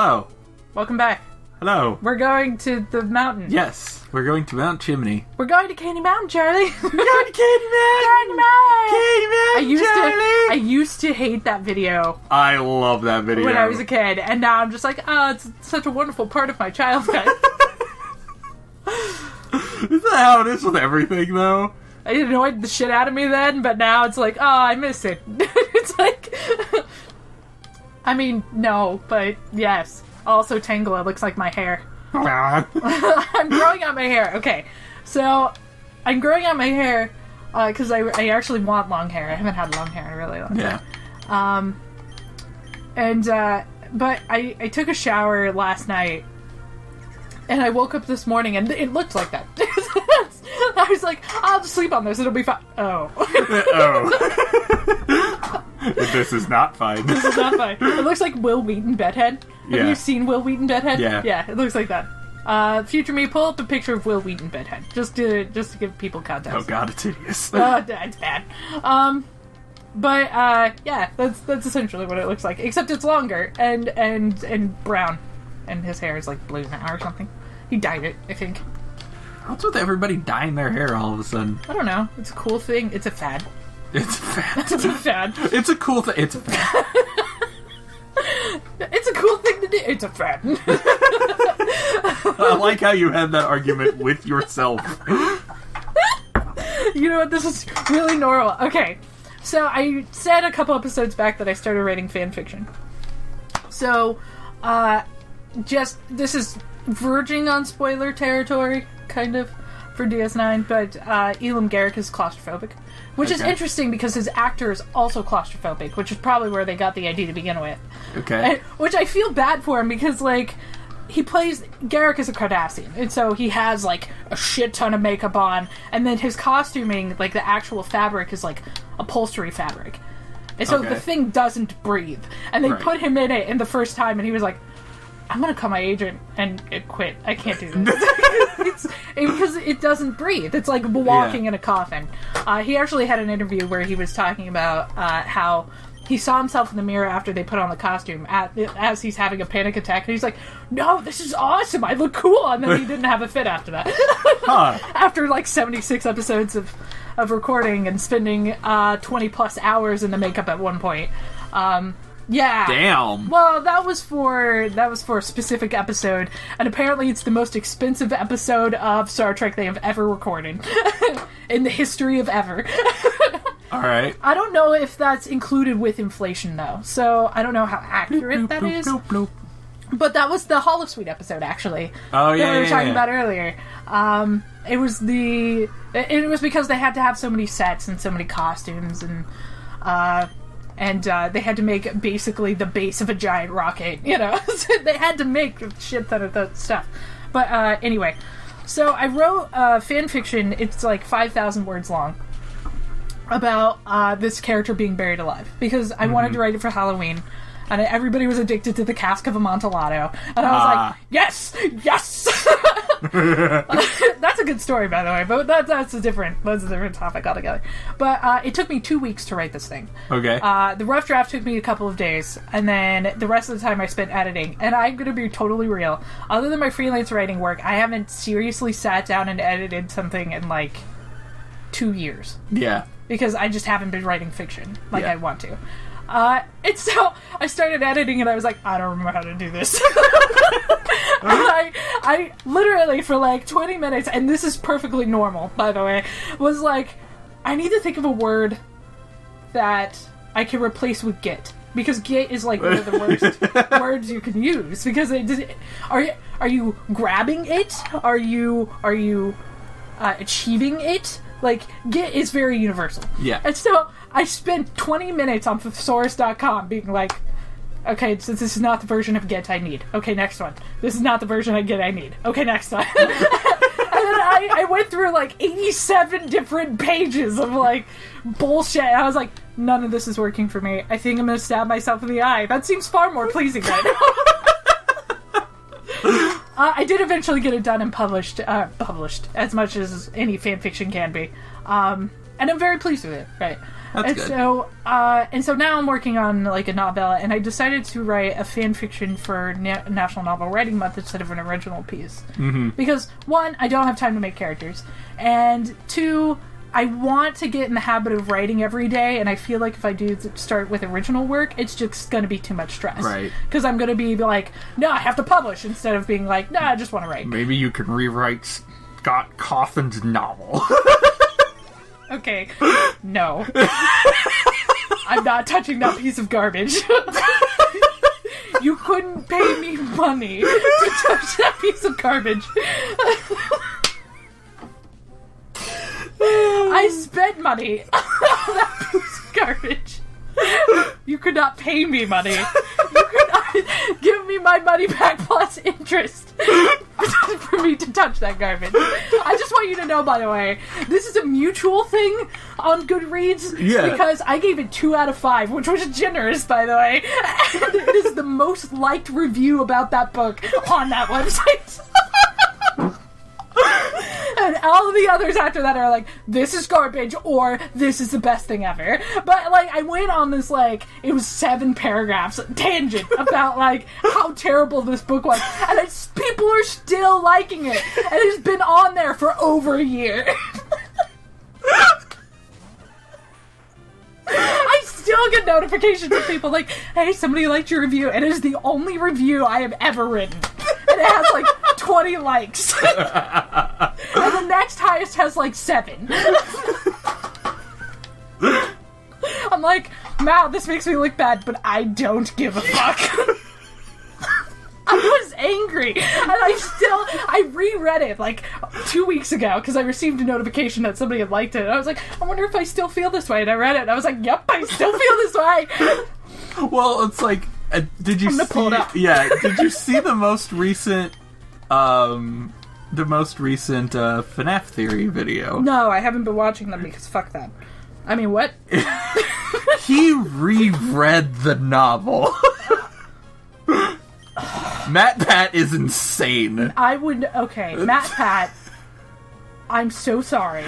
Hello. Welcome back. Hello. We're going to the mountain. Yes, we're going to Mount Chimney. We're going to Candy Mountain, Charlie. We're going to Candy Mountain. Candy Mountain. Candy Mountain, Charlie. I used to hate that video I love that video. when I was a kid, and now I'm just like, oh, it's such a wonderful part of my childhood. Isn't that how it is with everything, though? It annoyed the shit out of me then, but now it's like, oh, I miss it. It's like... I mean, no, but yes. Also, Tangela looks like my hair. I'm growing out my hair. Okay, so I'm growing out my hair because I actually want long hair. I haven't had long hair in a really long time. But I took a shower last night, and I woke up this morning, and it looked like that. I was like, I'll just sleep on this. It'll be fine. Oh. This is not fine. This is not fine. It looks like Will Wheaton Bedhead. Have you seen Will Wheaton Bedhead? Yeah. Yeah, it looks like that. Future me, pull up a picture of Will Wheaton Bedhead. Just to give people context. Oh god, it's hideous. It's bad. Yeah, that's essentially what it looks like. Except it's longer and brown. And his hair is like blue now or something. He dyed it, I think. What's with everybody dyeing their hair all of a sudden? I don't know. It's a cool thing. It's a fad. It's a fad. It's a fad. It's a cool thing. It's a fad. It's a cool thing to do. It's a fad. I like how you had that argument with yourself. You know what? This is really normal. Okay. So I said a couple episodes back that I started writing fan fiction. So, this is verging on spoiler territory, kind of, for DS9, but Elam Garrick is claustrophobic. Which is interesting because his actor is also claustrophobic, which is probably where they got the idea to begin with. Okay. Which I feel bad for him because, like, he plays... Garrick is a Cardassian, and so he has, like, a shit ton of makeup on, and then his costuming, like, the actual fabric is, like, upholstery fabric. And so the thing doesn't breathe. And they put him in it in the first time, and he was like, I'm gonna call my agent and quit. I can't do this. Because it doesn't breathe. It's like walking in a coffin. He actually had an interview where he was talking about how he saw himself in the mirror after they put on the costume as he's having a panic attack. And he's like, no, this is awesome. I look cool. And then he didn't have a fit after that. After like 76 episodes of recording and spending 20 plus hours in the makeup at one point. Yeah. Damn. Well, that was for a specific episode, and apparently it's the most expensive episode of Star Trek they have ever recorded in the history of ever. All right. I don't know if that's included with inflation though, so I don't know how accurate that is. But that was the Holosuite episode, actually. Oh yeah. That we were talking about earlier. It was because they had to have so many sets and so many costumes and they had to make basically the base of a giant rocket, you know. So they had to make a shit ton of that stuff. But anyway, so I wrote fan fiction. It's like 5,000 words long about this character being buried alive because I wanted to write it for Halloween. And everybody was addicted to the cask of Amontillado. And I was like, yes! That's a good story, by the way, but that's a different topic altogether. But it took me 2 weeks to write this thing. Okay. The rough draft took me a couple of days, and then the rest of the time I spent editing. And I'm going to be totally real. Other than my freelance writing work, I haven't seriously sat down and edited something in, like, 2 years. Yeah. Because I just haven't been writing fiction like I want to. And so I started editing and I was like, I don't remember how to do this. I literally for like 20 minutes, and this is perfectly normal, by the way, was like, I need to think of a word that I can replace with git. Because git is like one of the worst words you can use. Because are you grabbing it? Are you achieving it? Like, git is very universal. Yeah. And so I spent 20 minutes on thesaurus.com being like, okay, so this is not the version of git I need. Okay, next one. This is not the version of git I need. Okay, next one. And then I went through like 87 different pages of like bullshit. And I was like, none of this is working for me. I think I'm going to stab myself in the eye. That seems far more pleasing right now. I did eventually get it done and published as much as any fanfiction can be. And I'm very pleased with it, right? That's and good. So, and so now I'm working on like a novella, and I decided to write a fan fiction for National Novel Writing Month instead of an original piece. Mm-hmm. Because, one, I don't have time to make characters, and two, I want to get in the habit of writing every day, and I feel like if I do start with original work, it's just going to be too much stress. Right. Because I'm going to be like, no, I have to publish, instead of being like, no, I just want to write. Maybe you can rewrite Scott Cawthon's novel. Okay. No. I'm not touching that piece of garbage. You couldn't pay me money to touch that piece of garbage. I spent money on that piece of garbage. You could not pay me money. You could not give me my money back plus interest for me to touch that garbage. I just want you to know, by the way, this is a mutual thing on Goodreads. Yeah. Because I gave it 2 out of 5, which was generous, by the way. And it is the most liked review about that book on that website. And all of the others after that are like, this is garbage, or this is the best thing ever. But, like, I went on this, like, it was 7 paragraphs tangent about, like, how terrible this book was. And people are still liking it. And it's been on there for over a year. I still get notifications of people like, hey, somebody liked your review. And it is the only review I have ever written. And it has, like, 20 likes. And the next highest has, like, 7. I'm like, wow, this makes me look bad, but I don't give a fuck. I was angry. And I reread it, like, 2 weeks ago, because I received a notification that somebody had liked it. And I was like, I wonder if I still feel this way. And I read it, and I was like, yep, I still feel this way. Well, it's like, did you see? Pull it up. Yeah, did you see the most recent, FNAF Theory video? No, I haven't been watching them because fuck that. I mean, what? He reread the novel. Matt Pat is insane. Matt Pat, I'm so sorry.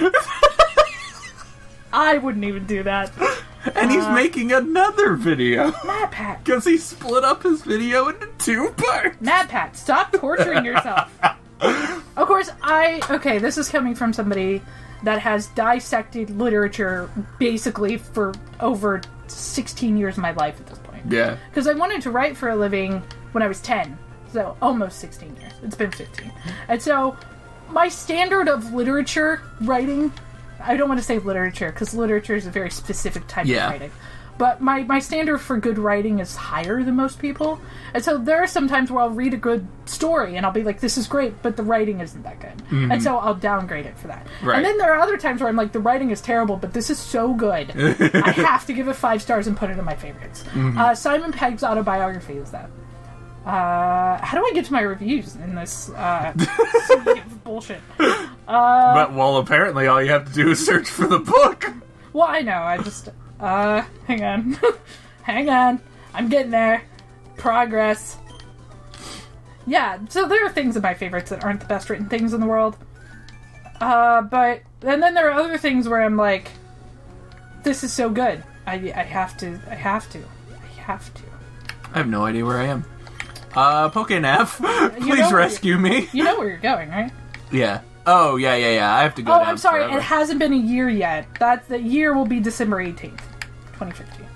I wouldn't even do that. And he's making another video. Matt Pat. Because he split up his video into 2 parts. Matt Pat, stop torturing yourself. Of course, this is coming from somebody that has dissected literature basically for over 16 years of my life at this point. Yeah. Because I wanted to write for a living when I was 10. So, almost 16 years. It's been 15. And so, my standard of literature writing... I don't want to say literature, because literature is a very specific type of writing. But my standard for good writing is higher than most people. And so there are some times where I'll read a good story, and I'll be like, this is great, but the writing isn't that good. Mm-hmm. And so I'll downgrade it for that. Right. And then there are other times where I'm like, the writing is terrible, but this is so good. I have to give it 5 stars and put it in my favorites. Mm-hmm. Simon Pegg's autobiography is that. How do I get to my reviews in this bullshit? Apparently all you have to do is search for the book. Well, I know, I just... hang on. Hang on. I'm getting there. Progress. Yeah, so there are things in my favorites that aren't the best written things in the world. But... And then there are other things where I'm like... This is so good. I have to. I have to. I have no idea where I am. Pokénaf, please rescue me. You know where you're going, right? Yeah. Oh, yeah. I have to go down. I'm sorry, forever. It hasn't been a year yet. The year will be December 18th, 2015.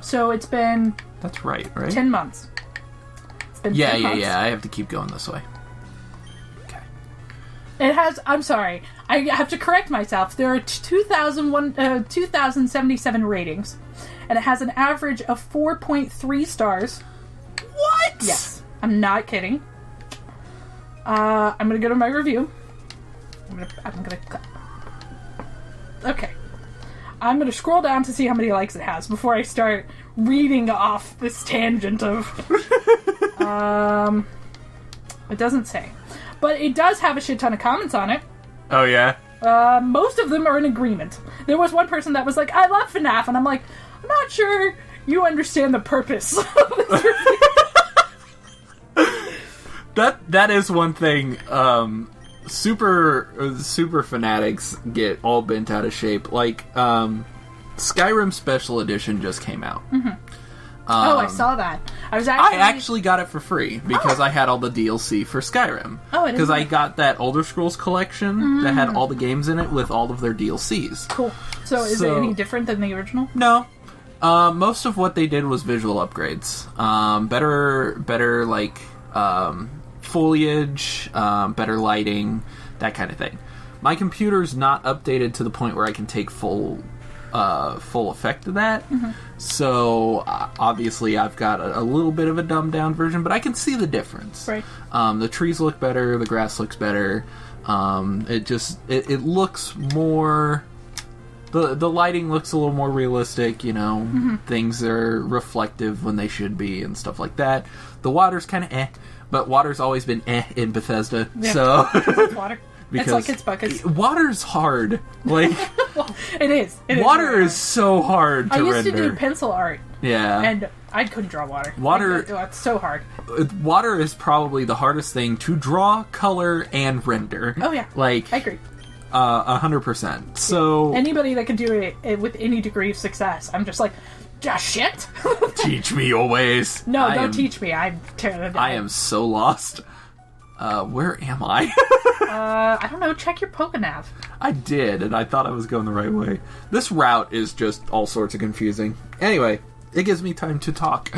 So it's been... That's right? 10 months. It's been 10 months. Yeah. I have to keep going this way. Okay. It has... I'm sorry. I have to correct myself. There are 2,077 ratings, and it has an average of 4.3 stars. What? Yes. I'm not kidding. I'm gonna go to my review. Okay. I'm gonna scroll down to see how many likes it has before I start reading off this tangent of... It doesn't say. But it does have a shit ton of comments on it. Oh, yeah? Most of them are in agreement. There was one person that was like, I love FNAF, and I'm like, I'm not sure you understand the purpose of this review. That is one thing, super fanatics get all bent out of shape. Like, Skyrim Special Edition just came out. Mm-hmm. I saw that. I actually got it for free because I had all the DLC for Skyrim. Because I got that Elder Scrolls collection that had all the games in it with all of their DLCs. Cool. So is it any different than the original? No. Most of what they did was visual upgrades. Better like foliage, better lighting, that kind of thing. My computer's not updated to the point where I can take full effect of that. So obviously I've got a little bit of a dumbed down version, but I can see the difference. Right. The trees look better, the grass looks better. It looks more. The lighting looks a little more realistic, Things are reflective when they should be and stuff like that. The water's kind of but water's always been in Bethesda. Yeah. So it's water. It's like it's buckets. Water's hard. Like well, it is. Water is so hard to render. I used to do pencil art. Yeah. And I couldn't draw water. It's so hard. Water is probably the hardest thing to draw, color, and render. Oh yeah. Like I agree. 100%. So anybody that can do it with any degree of success, I'm just like, just shit. Teach me your ways. No, don't teach me. I am so lost. Where am I? I don't know. Check your Pokenav. I did, and I thought I was going the right way. This route is just all sorts of confusing. Anyway, it gives me time to talk.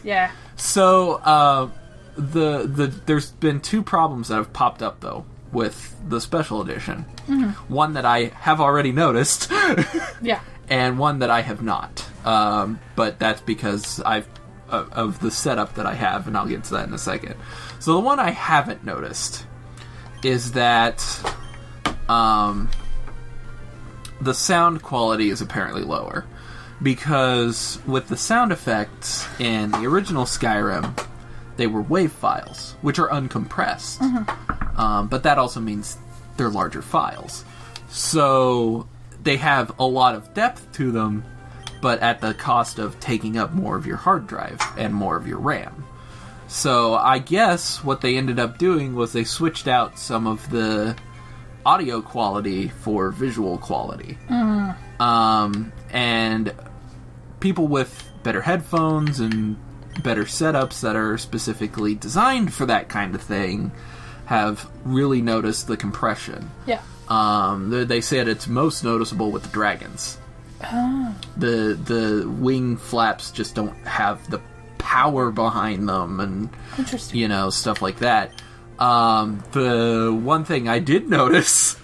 Yeah. So, there's been two problems that have popped up, though, with the Special Edition. One that I have already noticed. Yeah. And one that I have not. But that's because of the setup that I have, and I'll get to that in a second. So the one I haven't noticed is that the sound quality is apparently lower. Because with the sound effects in the original Skyrim, they were WAV files, which are uncompressed. But that also means they're larger files. So they have a lot of depth to them, but at the cost of taking up more of your hard drive and more of your RAM. So I guess what they ended up doing was they switched out some of the audio quality for visual quality. And people with better headphones and better setups that are specifically designed for that kind of thing have really noticed the compression. Yeah. They said it's most noticeable with the dragons. The wing flaps just don't have the power behind them, and stuff like that. The one thing I did notice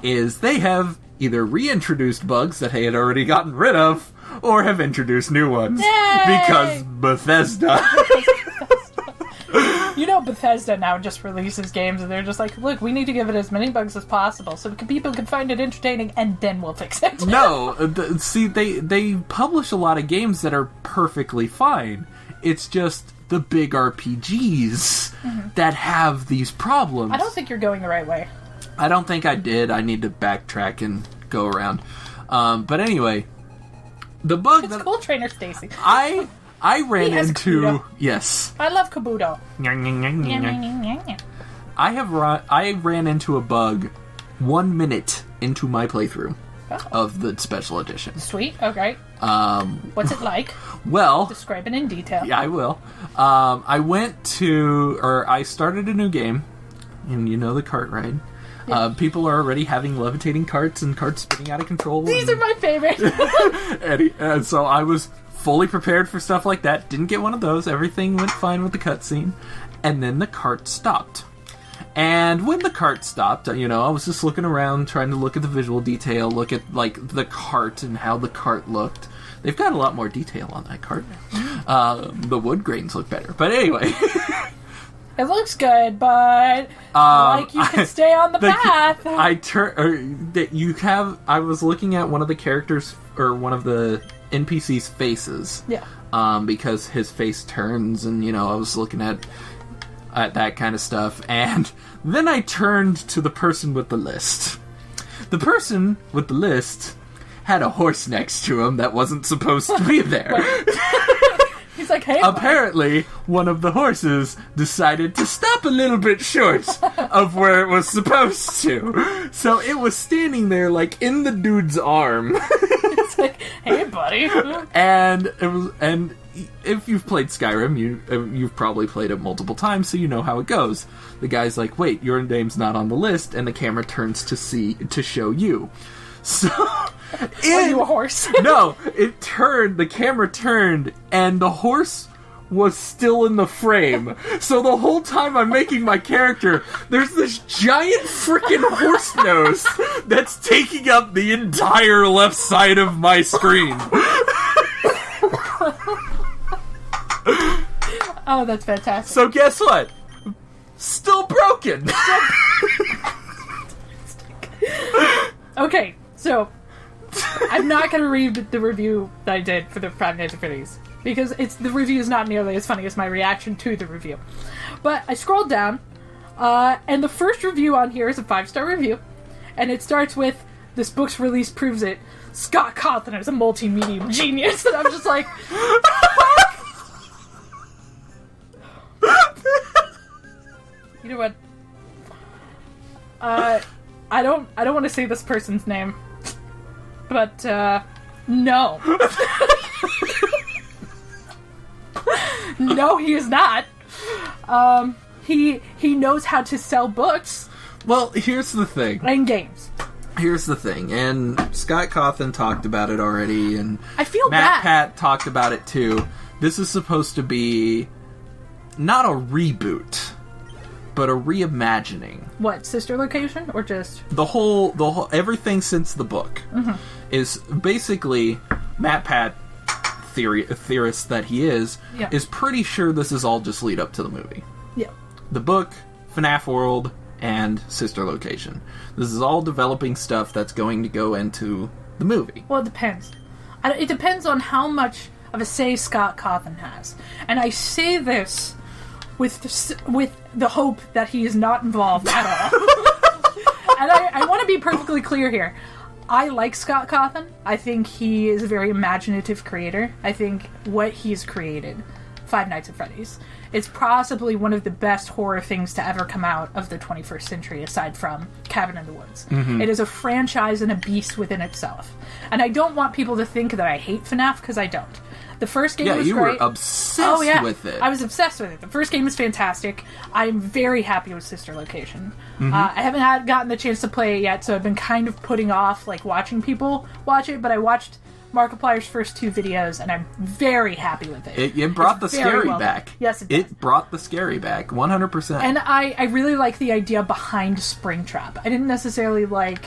is they have either reintroduced bugs that they had already gotten rid of, or have introduced new ones. Yay! Because Bethesda. Bethesda now just releases games and they're just like, look, we need to give it as many bugs as possible so people can find it entertaining, and then we'll fix it. No, see, they publish a lot of games that are perfectly fine. It's just the big RPGs that have these problems. I don't think you're going the right way. I don't think I did. I need to backtrack and go around. But anyway, the bug it's cool, Trainer Stacy. I ran into Kabuto. Yes. I love Kabuto. I ran into a bug 1 minute into my playthrough of the Special Edition. Sweet. Okay. What's it like? Well, describe it in detail. Yeah, I will. I started a new game, and the cart ride. Yeah. People are already having levitating carts and carts spinning out of control. These are my favorite. and so I was fully prepared for stuff like that. Didn't get one of those. Everything went fine with the cutscene. And then the cart stopped. And when the cart stopped, I was just looking around, trying to look at the visual detail, look at, the cart and how the cart looked. They've got a lot more detail on that cart. The wood grains look better. But anyway. It looks good, but you can stay on the path. I was looking at one of the characters, or one of the NPC's faces. Yeah. Because his face turns, and I was looking at that kind of stuff, and then I turned to the person with the list. The person with the list had a horse next to him that wasn't supposed to be there. He's like, hey, buddy. Apparently, one of the horses decided to stop a little bit short of where it was supposed to. So it was standing there, like, in the dude's arm. It's like, hey, buddy. And if you've played Skyrim, you've probably played it multiple times, so you know how it goes. The guy's like, wait, your name's not on the list, and the camera turns to show you. So... Are you a horse? No, the camera turned, and the horse was still in the frame. So the whole time I'm making my character, there's this giant freaking horse nose that's taking up the entire left side of my screen. Oh, that's fantastic. So guess what? Still broken. Okay, so I'm not going to read the review that I did for the Five Nights at Freddy's because the review is not nearly as funny as my reaction to the review. But I scrolled down, and the first review on here is a 5-star review, and it starts with, "This book's release proves it. Scott Cawthon is a multimedia genius." And I'm just like, you know what? I don't want to say this person's name. But, no. No, he is not. He knows how to sell books. Well, here's the thing. And games. Here's the thing, and Scott Cawthon talked about it already, and I feel Matt bad. Pat talked about it too. This is supposed to be not a reboot, but a reimagining. What, Sister Location? Or just... The whole everything since the book is basically Matt Pat, theorist that he is pretty sure this is all just lead up to the movie. Yeah. The book, FNAF World, and Sister Location. This is all developing stuff that's going to go into the movie. Well, it depends. It depends on how much of a say Scott Cawthon has. And I say this with the hope that he is not involved at all. And I want to be perfectly clear here. I like Scott Cawthon. I think he is a very imaginative creator. I think what he's created, Five Nights at Freddy's, is possibly one of the best horror things to ever come out of the 21st century, aside from Cabin in the Woods. Mm-hmm. It is a franchise and a beast within itself. And I don't want people to think that I hate FNAF, because I don't. The first game was great. Yeah, you were obsessed with it. I was obsessed with it. The first game is fantastic. I'm very happy with Sister Location. Mm-hmm. I haven't gotten the chance to play it yet, so I've been kind of putting off watching people watch it, but I watched Markiplier's first 2 videos, and I'm very happy with it. It brought the scary back. Yes, it does. It brought the scary back, 100%. And I really like the idea behind Springtrap. I didn't necessarily like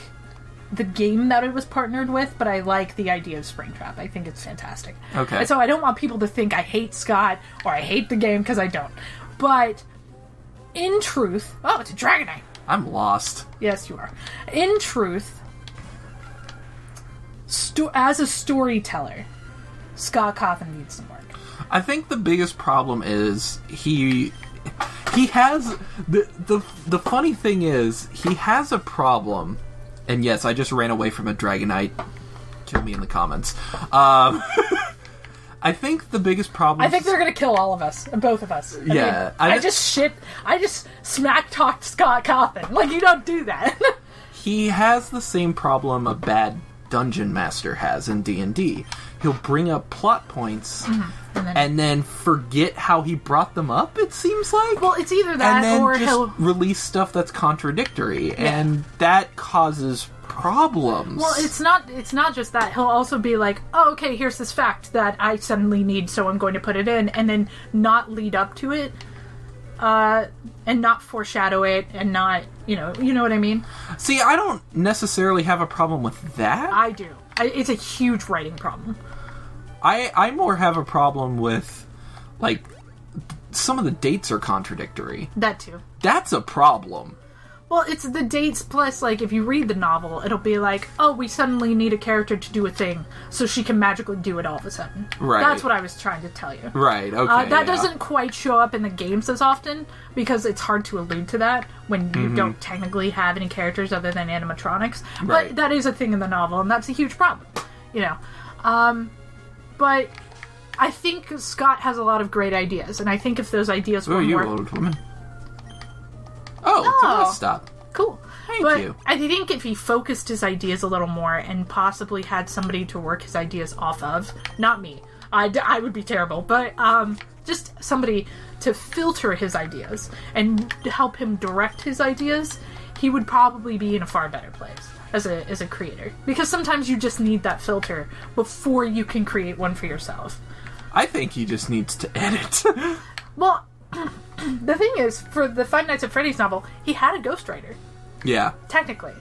the game that it was partnered with, but I like the idea of Springtrap. I think it's fantastic. Okay. And so I don't want people to think I hate Scott or I hate the game, because I don't. But in truth... Oh, it's a Dragonite! I'm lost. Yes, you are. In truth, as a storyteller, Scott Cawthon needs some work. I think the biggest problem is he has... The funny thing is, he has a problem... And yes, I just ran away from a Dragonite. Kill me in the comments. I think the biggest problem... I think they're going to kill all of us. Both of us. Yeah. I just smack-talked Scott Cawthon. You don't do that. He has the same problem a bad dungeon master has in D&D. He'll bring up plot points and then forget how he brought them up, it seems like. Well, it's either that, and then or just he'll release stuff that's contradictory, and that causes problems. Well, it's not just that. He'll also be like, oh, okay, here's this fact that I suddenly need, so I'm going to put it in, and then not lead up to it, and not foreshadow it, and not, you know what I mean? See, I don't necessarily have a problem with that. I do. It's a huge writing problem. I more have a problem with, some of the dates are contradictory. That too. That's a problem. Well, it's the dates plus, if you read the novel, it'll be like, oh, we suddenly need a character to do a thing, so she can magically do it all of a sudden. Right. That's what I was trying to tell you. Right, okay. That doesn't quite show up in the games as often, because it's hard to allude to that when you don't technically have any characters other than animatronics. Right. But that is a thing in the novel, and that's a huge problem. But I think Scott has a lot of great ideas, and I think if those ideas were you more... old woman. Oh, the rest stop. Cool. Thank you. I think if he focused his ideas a little more and possibly had somebody to work his ideas off of, not me, I would be terrible, but just somebody to filter his ideas and help him direct his ideas, he would probably be in a far better place as a creator. Because sometimes you just need that filter before you can create one for yourself. I think he just needs to edit. Well, the thing is, for the Five Nights at Freddy's novel, he had a ghostwriter. Yeah. Technically.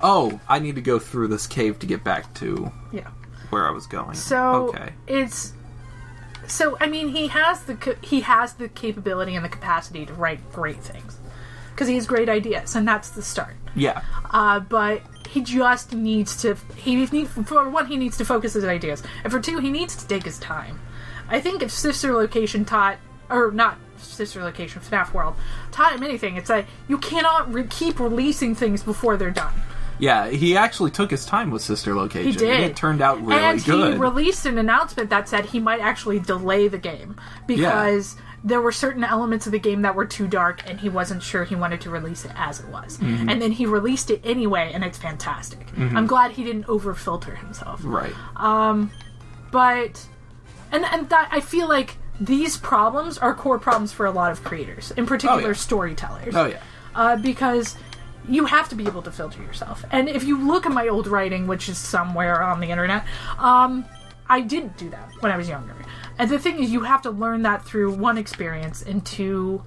Oh, I need to go through this cave to get back to where I was going. So, okay. I mean, he has the capability and the capacity to write great things. Because he has great ideas, and that's the start. Yeah. But he just needs to... For one, he needs to focus his ideas. And for two, he needs to take his time. I think if Sister Location taught... Or not Sister Location, FNAF World taught him anything, it's like, you cannot keep releasing things before they're done. Yeah, he actually took his time with Sister Location. He did. And it turned out really good. And he released an announcement that said he might actually delay the game. Because... Yeah. There were certain elements of the game that were too dark, and he wasn't sure he wanted to release it as it was. Mm-hmm. And then he released it anyway, and it's fantastic. Mm-hmm. I'm glad he didn't over-filter himself. Right. But... And that, I feel like these problems are core problems for a lot of creators. In particular, storytellers. Oh, yeah. Because... you have to be able to filter yourself. And if you look at my old writing, which is somewhere on the internet, I didn't do that when I was younger. And the thing is, you have to learn that through one experience and two,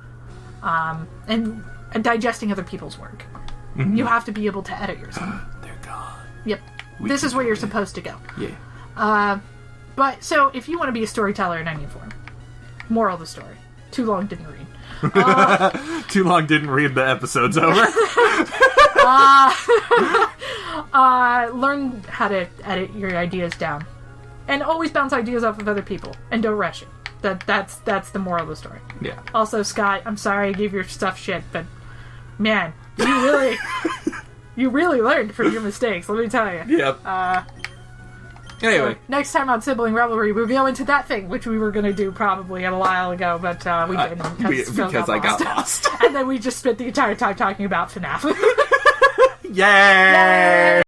and digesting other people's work. Mm-hmm. You have to be able to edit yourself. They're gone. Yep. This is where you're supposed to go. Yeah. But, so, if you want to be a storyteller in any form, moral of the story. Too long, didn't read. Too long, didn't read, the episode's over. Learn how to edit your ideas down. And always bounce ideas off of other people. And don't rush it. That's the moral of the story. Yeah. Also, Scott, I'm sorry I gave your stuff shit, but man, you really learned from your mistakes, let me tell you. Yep. Anyway. So next time on Sibling Revelry, we'll go into that thing, which we were going to do probably a while ago, but we didn't. Because I got lost. And then we just spent the entire time talking about FNAF. Yay! Yay!